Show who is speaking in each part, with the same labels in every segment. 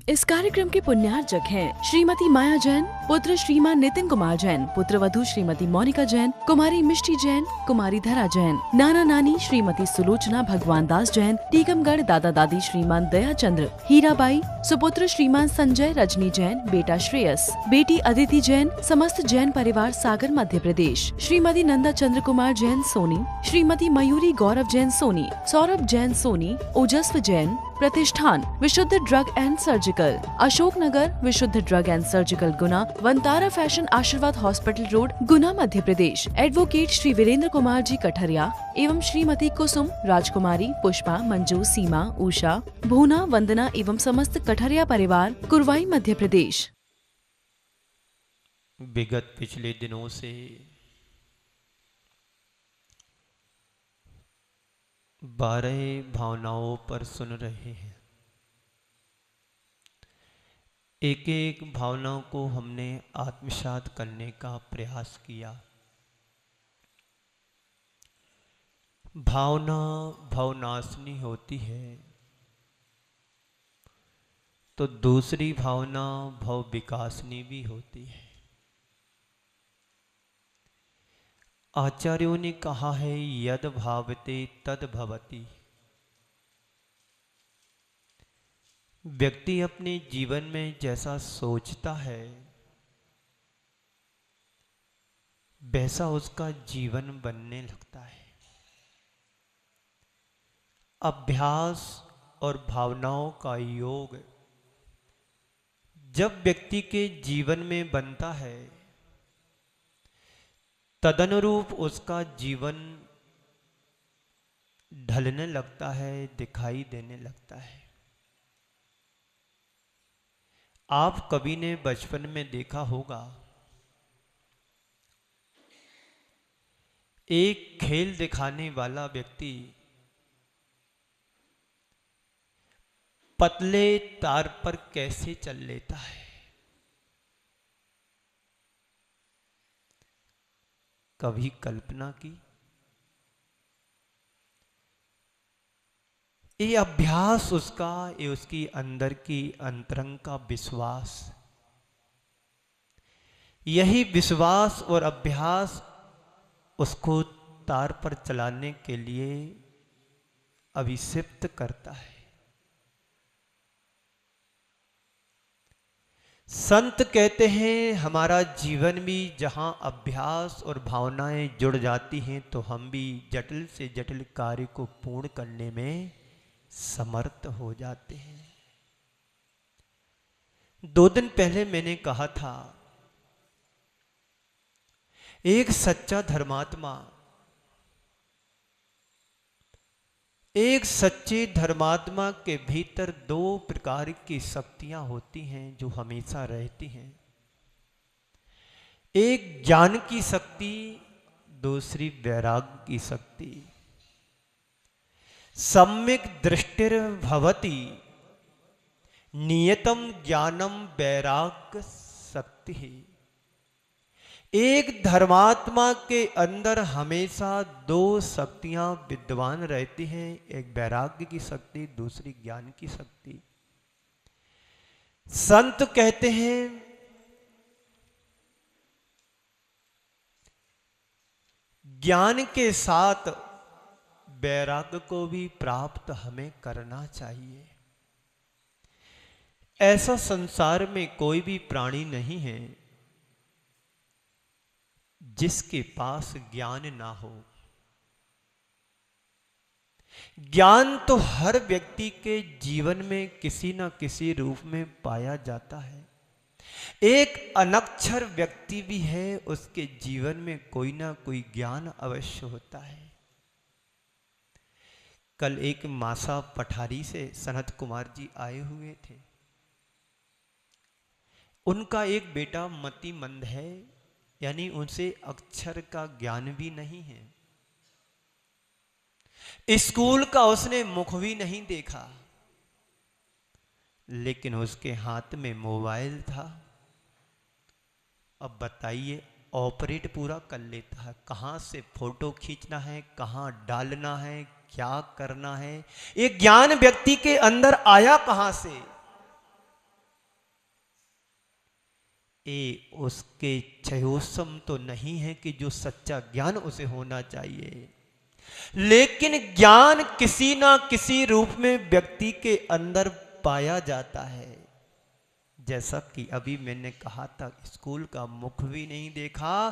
Speaker 1: इस कार्यक्रम के पुण्यार्चक हैं श्रीमती माया जैन, पुत्र श्रीमान नितिन कुमार जैन, पुत्र वधू श्रीमती मोनिका जैन, कुमारी मिष्टी जैन, कुमारी धरा जैन, नाना नानी श्रीमती सुलोचना भगवान दास जैन, टीकमगढ़ दादा दादी श्रीमान दया चंद्र हीराबाई, सुपुत्र श्रीमान संजय रजनी जैन, बेटा श्रेयस, बेटी अदिति जैन, समस्त जैन परिवार सागर मध्य प्रदेश, श्रीमती नंदा चंद्र कुमार जैन सोनी, श्रीमती मयूरी गौरव जैन सोनी, सौरभ जैन सोनी, ओजस्व जैन, प्रतिष्ठान विशुद्ध ड्रग एंड सर्जिकल, अशोकनगर विशुद्ध drug and surgical Guna, Vantara fashion आशीर्वाद हॉस्पिटल रोड गुना मध्य प्रदेश, एडवोकेट श्री वीरेंद्र कुमार जी कठरिया एवं श्रीमती कुसुम राजकुमारी, पुष्पा, मंजू, सीमा, उषा, भूना, वंदना एवं समस्त कठरिया परिवार कुरवाई मध्य प्रदेश।
Speaker 2: विगत पिछले दिनों से 12 भावनाओं पर सुन रहे हैं। एक एक भावनाओं को हमने आत्मसात करने का प्रयास किया। भावना भावनाशनी होती है तो दूसरी भावना भाव विकासनी भी होती है। आचार्यों ने कहा है यद भावते तद भवति। व्यक्ति अपने जीवन में जैसा सोचता है वैसा उसका जीवन बनने लगता है। अभ्यास और भावनाओं का योग जब व्यक्ति के जीवन में बनता है तदनुरूप उसका जीवन ढलने लगता है, दिखाई देने लगता है। आप कभी ने बचपन में देखा होगा एक खेल दिखाने वाला व्यक्ति पतले तार पर कैसे चल लेता है। कभी कल्पना की? ये अभ्यास उसका, ये उसकी अंदर की अंतरंग का विश्वास, यही विश्वास और अभ्यास उसको तार पर चलाने के लिए अभिषिक्त करता है। संत कहते हैं हमारा जीवन भी जहां अभ्यास और भावनाएं जुड़ जाती हैं तो हम भी जटिल से जटिल कार्य को पूर्ण करने में समर्थ हो जाते हैं। 2 दिन पहले मैंने कहा था एक सच्चा धर्मात्मा, एक सच्चे धर्मात्मा के भीतर 2 प्रकार की शक्तियां होती हैं जो हमेशा रहती हैं। एक ज्ञान की शक्ति, दूसरी वैराग्य की शक्ति। सम्यक दृष्टिर्भवति नियतम ज्ञानम वैराग्य शक्ति। एक धर्मात्मा के अंदर हमेशा 2 शक्तियां विद्यमान रहती हैं, एक वैराग्य की शक्ति, दूसरी ज्ञान की शक्ति। संत कहते हैं ज्ञान के साथ वैराग्य को भी प्राप्त हमें करना चाहिए। ऐसा संसार में कोई भी प्राणी नहीं है जिसके पास ज्ञान ना हो। ज्ञान तो हर व्यक्ति के जीवन में किसी न किसी रूप में पाया जाता है। एक अनक्षर व्यक्ति भी है, उसके जीवन में कोई ना कोई ज्ञान अवश्य होता है। कल एक मासा पठारी से सनत कुमार जी आए हुए थे। उनका एक बेटा मतिमंद है, यानी उनसे अक्षर का ज्ञान भी नहीं है। स्कूल का उसने मुख भी नहीं देखा, लेकिन उसके हाथ में मोबाइल था। अब बताइए, ऑपरेट पूरा कर लेता है, कहां से फोटो खींचना है, कहां डालना है, क्या करना है। ये ज्ञान व्यक्ति के अंदर आया कहां से? उसके क्षयोसम तो नहीं है कि जो सच्चा ज्ञान उसे होना चाहिए, लेकिन ज्ञान किसी ना किसी रूप में व्यक्ति के अंदर पाया जाता है। जैसा कि अभी मैंने कहा था, स्कूल का मुख भी नहीं देखा,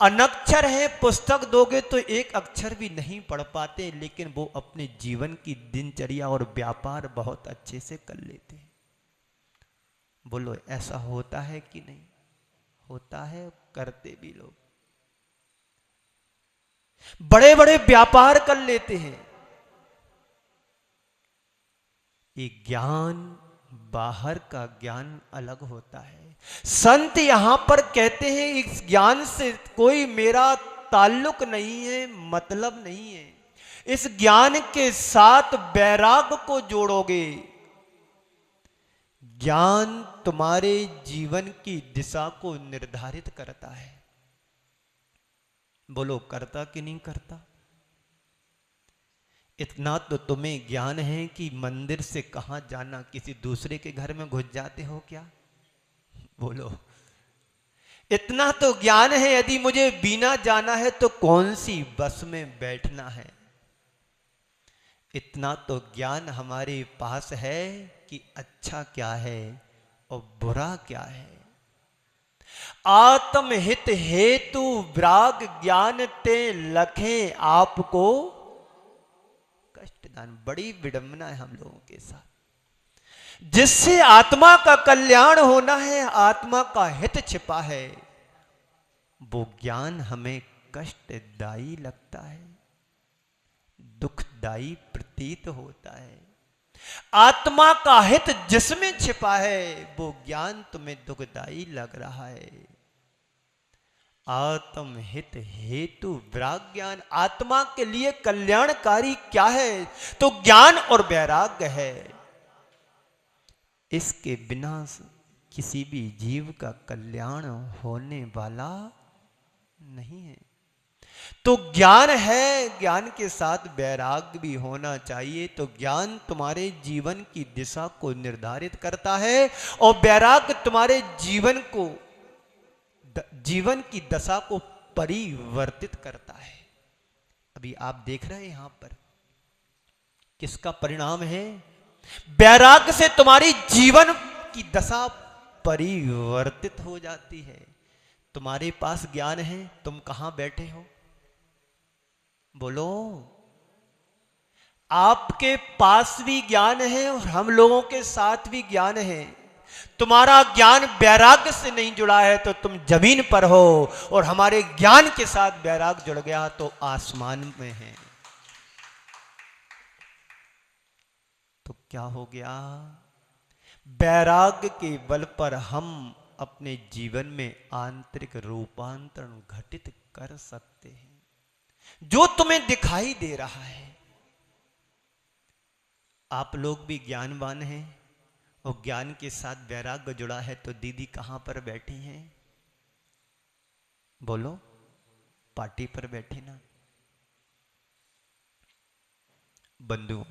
Speaker 2: अनक्षर है, पुस्तक दोगे तो एक अक्षर भी नहीं पढ़ पाते, लेकिन वो अपने जीवन की दिनचर्या और व्यापार बहुत अच्छे से कर लेते हैं। बोलो ऐसा होता है कि नहीं होता है? करते भी लोग बड़े बड़े व्यापार कर लेते हैं। ये ज्ञान, बाहर का ज्ञान अलग होता है। संत यहां पर कहते हैं इस ज्ञान से कोई मेरा ताल्लुक नहीं है, मतलब नहीं है। इस ज्ञान के साथ वैराग्य को जोड़ोगे, ज्ञान तुम्हारे जीवन की दिशा को निर्धारित करता है। बोलो करता कि नहीं करता? इतना तो तुम्हें ज्ञान है कि मंदिर से कहां जाना, किसी दूसरे के घर में घुस जाते हो क्या? बोलो इतना तो ज्ञान है, यदि मुझे बीना जाना है तो कौन सी बस में बैठना है। इतना तो ज्ञान हमारे पास है कि अच्छा क्या है और बुरा क्या है। आत्महित हेतु विराग ज्ञान ते लखें आपको कष्टदान। बड़ी विडंबना है हम लोगों के साथ। जिससे आत्मा का कल्याण होना है, आत्मा का हित छिपा है, वो ज्ञान हमें कष्टदायी लगता है, दुखदायी प्रतीत होता है। आत्मा का हित जिसमें छिपा है, वो ज्ञान तुम्हें दुखदायी लग रहा है। आत्म हित हेतु विराग ज्ञान, आत्मा के लिए कल्याणकारी क्या है? तो ज्ञान और वैराग्य है। इसके बिना किसी भी जीव का कल्याण होने वाला नहीं है। तो ज्ञान है, ज्ञान के साथ वैराग्य भी होना चाहिए। तो ज्ञान तुम्हारे जीवन की दिशा को निर्धारित करता है और वैराग्य तुम्हारे जीवन को, जीवन की दशा को परिवर्तित करता है। अभी आप देख रहे हैं यहां पर किसका परिणाम है? वैराग्य से तुम्हारी जीवन की दशा परिवर्तित हो जाती है। तुम्हारे पास ज्ञान है, तुम कहां बैठे हो? बोलो आपके पास भी ज्ञान है और हम लोगों के साथ भी ज्ञान है। तुम्हारा ज्ञान वैराग्य से नहीं जुड़ा है तो तुम जमीन पर हो, और हमारे ज्ञान के साथ वैराग्य जुड़ गया तो आसमान में है। तो क्या हो गया? वैराग्य के बल पर हम अपने जीवन में आंतरिक रूपांतरण घटित कर सकते हैं। जो तुम्हें दिखाई दे रहा है, आप लोग भी ज्ञानवान हैं और ज्ञान के साथ वैराग्य जुड़ा है, तो दीदी कहां पर बैठी हैं? बोलो पार्टी पर बैठी ना। बंधुओं,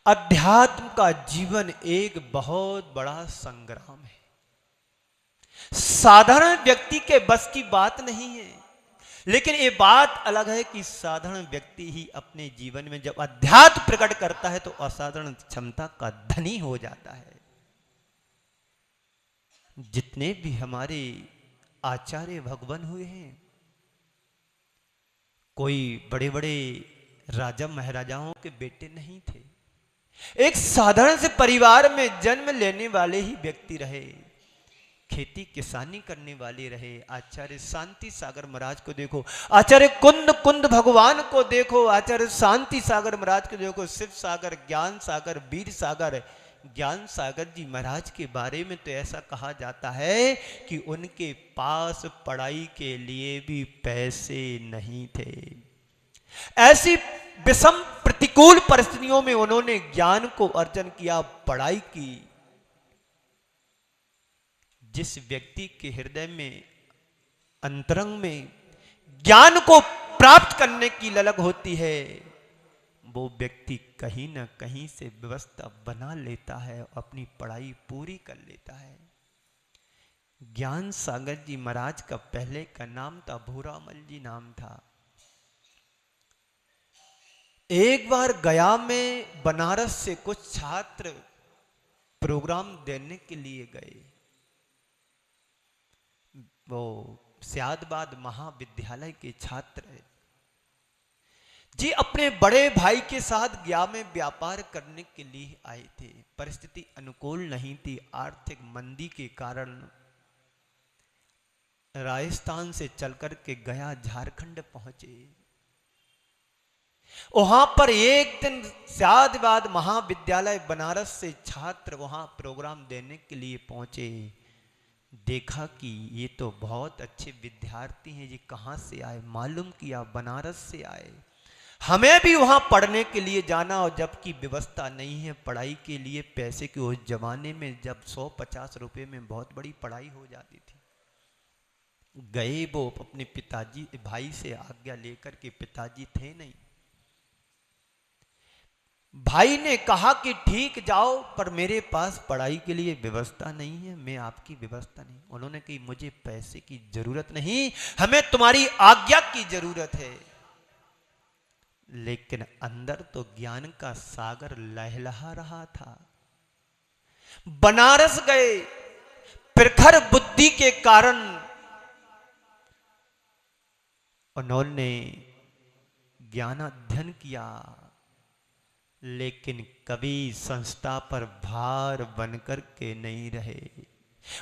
Speaker 2: अध्यात्म का जीवन एक बहुत बड़ा संग्राम है। साधारण व्यक्ति के बस की बात नहीं है, लेकिन ये बात अलग है कि साधारण व्यक्ति ही अपने जीवन में जब अध्यात्म प्रकट करता है तो असाधारण क्षमता का धनी हो जाता है। जितने भी हमारे आचार्य भगवान हुए हैं, कोई बड़े बड़े राजा महाराजाओं के बेटे नहीं थे। एक साधारण से परिवार में जन्म लेने वाले ही व्यक्ति रहे, खेती किसानी करने वाले रहे। आचार्य शांति सागर महाराज को देखो, आचार्य कुंद भगवान को देखो, आचार्य शांति सागर महाराज को देखो, शिव सागर, ज्ञान सागर, वीर सागर, ज्ञान सागर जी महाराज के बारे में तो ऐसा कहा जाता है कि उनके पास पढ़ाई के लिए भी पैसे नहीं थे। ऐसी विषम प्रतिकूल परिस्थितियों में उन्होंने ज्ञान को अर्जन किया, पढ़ाई की। जिस व्यक्ति के हृदय में, अंतरंग में ज्ञान को प्राप्त करने की ललक होती है, वो व्यक्ति कहीं ना कहीं से व्यवस्था बना लेता है, अपनी पढ़ाई पूरी कर लेता है। ज्ञान सागर जी महाराज का पहले का नाम था भूरामल जी नाम था। एक बार गया में बनारस से कुछ छात्र प्रोग्राम देने के लिए गए। वो सियादबाद महाविद्यालय के छात्र जी अपने बड़े भाई के साथ गया में व्यापार करने के लिए आए थे। परिस्थिति अनुकूल नहीं थी, आर्थिक मंदी के कारण राजस्थान से चलकर के गया झारखंड पहुंचे। वहां पर एक दिन सियादबाद महाविद्यालय बनारस से छात्र वहां प्रोग्राम देने के लिए पहुंचे। देखा कि ये तो बहुत अच्छे विद्यार्थी हैं, ये कहां से आए? मालूम किया बनारस से आए। हमें भी वहां पढ़ने के लिए जाना, और जबकि व्यवस्था नहीं है पढ़ाई के लिए पैसे की। उस जमाने में जब 150 रुपए में बहुत बड़ी पढ़ाई हो जाती थी। गए वो अपने पिताजी भाई से आज्ञा लेकर के, पिताजी थे नहीं। भाई ने कहा कि ठीक जाओ, पर मेरे पास पढ़ाई के लिए व्यवस्था नहीं है, मैं आपकी व्यवस्था नहीं। उन्होंने कही मुझे पैसे की जरूरत नहीं, हमें तुम्हारी आज्ञा की जरूरत है। लेकिन अंदर तो ज्ञान का सागर लहलहा रहा था। बनारस गए, प्रखर बुद्धि के कारण उन्होंने ज्ञान अध्ययन किया, लेकिन कभी संस्था पर भार बनकर के नहीं रहे।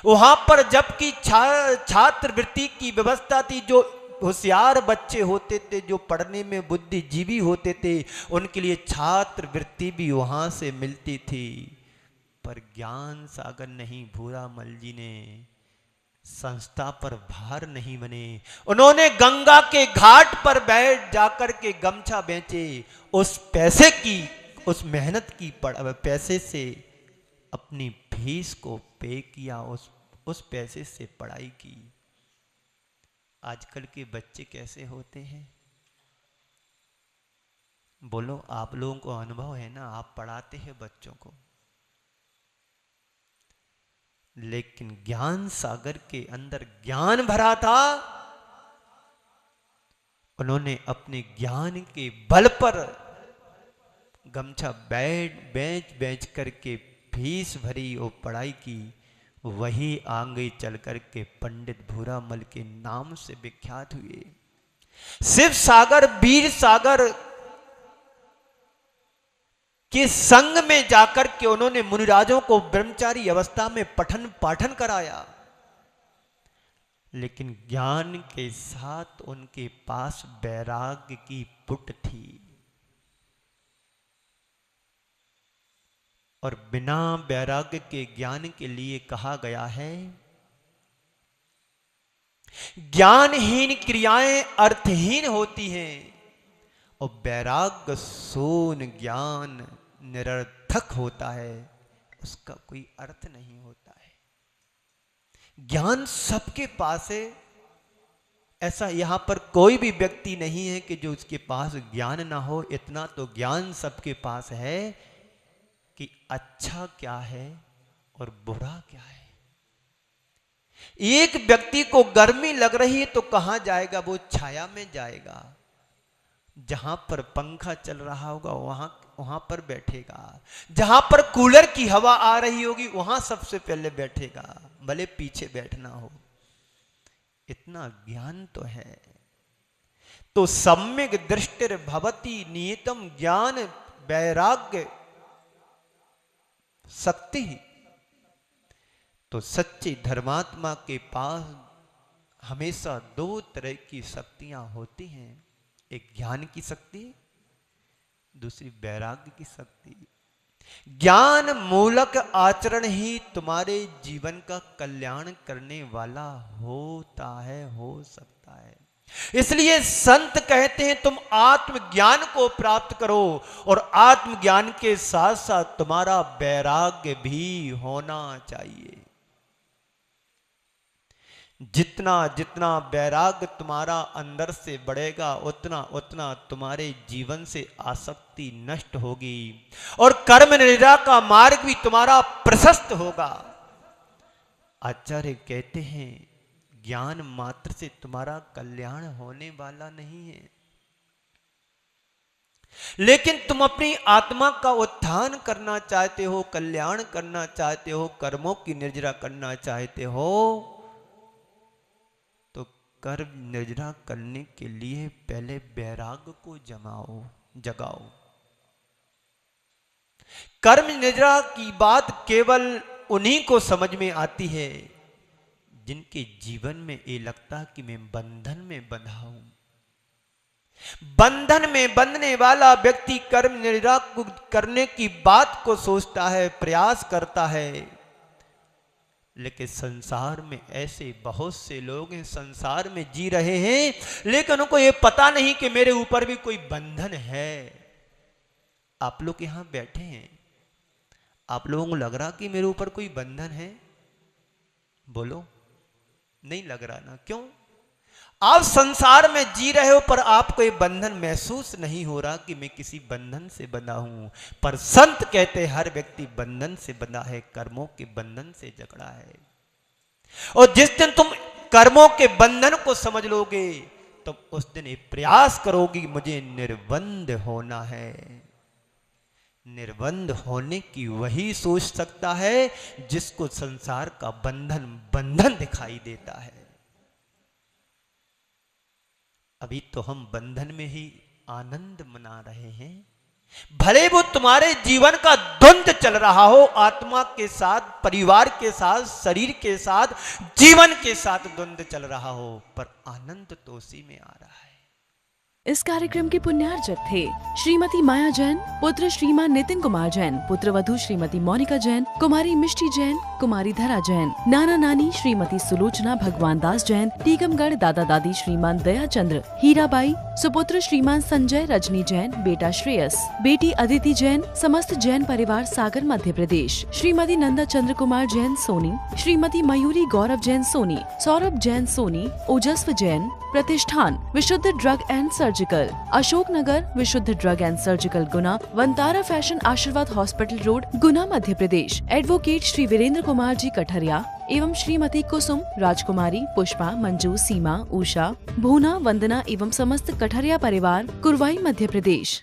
Speaker 2: वहां पर जबकि छात्रवृत्ति की व्यवस्था थी, जो होशियार बच्चे होते थे, जो पढ़ने में बुद्धिजीवी होते थे, उनके लिए छात्रवृत्ति भी वहां से मिलती थी। पर ज्ञान सागर नहीं, भूरामल जी ने संस्था पर भार नहीं बने। उन्होंने गंगा के घाट पर बैठ जाकर के गमछा बेचे। उस पैसे की, उस मेहनत की पैसे से अपनी फीस को पे किया, उस पैसे से पढ़ाई की। आजकल के बच्चे कैसे होते हैं? बोलो, आप लोगों को अनुभव है ना, आप पढ़ाते हैं बच्चों को। लेकिन ज्ञान सागर के अंदर ज्ञान भरा था। उन्होंने अपने ज्ञान के बल पर गमछा बेच करके फीस भरी और पढ़ाई की। वही आगे चल करके पंडित भूरामल के नाम से विख्यात हुए। शिव सागर, वीर सागर के संग में जाकर के उन्होंने मुनिराजों को ब्रह्मचारी अवस्था में पठन पाठन कराया। लेकिन ज्ञान के साथ उनके पास वैराग्य की पुट थी, और बिना वैराग्य के ज्ञान के लिए कहा गया है, ज्ञानहीन क्रियाएं अर्थहीन होती हैं, और वैराग्य शून्य ज्ञान निरर्थक होता है, उसका कोई अर्थ नहीं होता है। ज्ञान सबके पास है, ऐसा यहां पर कोई भी व्यक्ति नहीं है कि जो उसके पास ज्ञान ना हो। इतना तो ज्ञान सबके पास है कि अच्छा क्या है और बुरा क्या है। एक व्यक्ति को गर्मी लग रही है तो कहां जाएगा? वो छाया में जाएगा, जहां पर पंखा चल रहा होगा वहां पर बैठेगा, जहां पर कूलर की हवा आ रही होगी वहां सबसे पहले बैठेगा, भले पीछे बैठना हो। इतना ज्ञान तो है। तो सम्यक दृष्टिर भवति नियतम ज्ञान वैराग्य शक्ति। तो सच्चे धर्मात्मा के पास हमेशा दो तरह की शक्तियां होती हैं, एक ज्ञान की शक्ति, दूसरी वैराग्य की शक्ति। ज्ञान मूलक आचरण ही तुम्हारे जीवन का कल्याण करने वाला होता है, हो सकता है। इसलिए संत कहते हैं तुम आत्मज्ञान को प्राप्त करो, और आत्मज्ञान के साथ साथ तुम्हारा वैराग्य भी होना चाहिए। जितना जितना वैराग्य तुम्हारा अंदर से बढ़ेगा, उतना उतना तुम्हारे जीवन से आसक्ति नष्ट होगी, और कर्म निद्रा का मार्ग भी तुम्हारा प्रशस्त होगा। आचार्य कहते हैं ज्ञान मात्र से तुम्हारा कल्याण होने वाला नहीं है, लेकिन तुम अपनी आत्मा का उत्थान करना चाहते हो, कल्याण करना चाहते हो, कर्मों की निर्जरा करना चाहते हो, तो कर्म निर्जरा करने के लिए पहले वैराग्य को जगाओ। कर्म निर्जरा की बात केवल उन्हीं को समझ में आती है जिनके जीवन में ये लगता कि मैं बंधन में बंधा हूं। बंधन में बंधने वाला व्यक्ति कर्म निर्जरा करने की बात को सोचता है, प्रयास करता है, लेकिन संसार में ऐसे बहुत से लोग हैं, संसार में जी रहे हैं, लेकिन उनको ये पता नहीं कि मेरे ऊपर भी कोई बंधन है। आप लोग यहां बैठे हैं, आप लोगों को लग रहा कि मेरे ऊपर कोई बंधन है? बोलो, नहीं लग रहा ना? क्यों? आप संसार में जी रहे हो पर आपको ये बंधन महसूस नहीं हो रहा कि मैं किसी बंधन से बंधा हूं। पर संत कहते हैं हर व्यक्ति बंधन से बंधा है, कर्मों के बंधन से जकड़ा है। और जिस दिन तुम कर्मों के बंधन को समझ लोगे तो उस दिन ये प्रयास करोगी मुझे निर्बंध होना है। निर्बंध होने की वही सोच सकता है जिसको संसार का बंधन दिखाई देता है। अभी तो हम बंधन में ही आनंद मना रहे हैं, भले वो तुम्हारे जीवन का द्वंद्व चल रहा हो, आत्मा के साथ, परिवार के साथ, शरीर के साथ, जीवन के साथ द्वंद्व चल रहा हो, पर आनंद तो उसी में आ रहा है।
Speaker 1: इस कार्यक्रम के पुण्यार्चक थे श्रीमती माया जैन, पुत्र श्रीमान नितिन कुमार जैन, पुत्र वधू श्रीमती मोनिका जैन, कुमारी मिष्टी जैन, कुमारी धरा जैन, नाना नानी श्रीमती सुलोचना भगवान दास जैन, टीकमगढ़ दादा दादी श्रीमान दया चंद्र, हीराबाई, सुपुत्र श्रीमान संजय रजनी जैन, बेटा श्रेयस, बेटी अदिति जैन, समस्त जैन परिवार सागर मध्य प्रदेश, श्रीमती नंदा चंद्र कुमार जैन सोनी, श्रीमती मयूरी गौरव जैन सोनी, सौरभ जैन सोनी, ओजस्व जैन, प्रतिष्ठान विशुद्ध drug and surgical, Ashok Nagar विशुद्ध drug and surgical Guna, Vantara fashion आशीर्वाद हॉस्पिटल रोड गुना मध्य प्रदेश, एडवोकेट श्री वीरेंद्र कुमार जी कठरिया एवं श्रीमती कुसुम, राजकुमारी, पुष्पा, मंजू, सीमा, उषा, भूना, वंदना एवं समस्त कठरिया परिवार कुरवाई मध्य प्रदेश।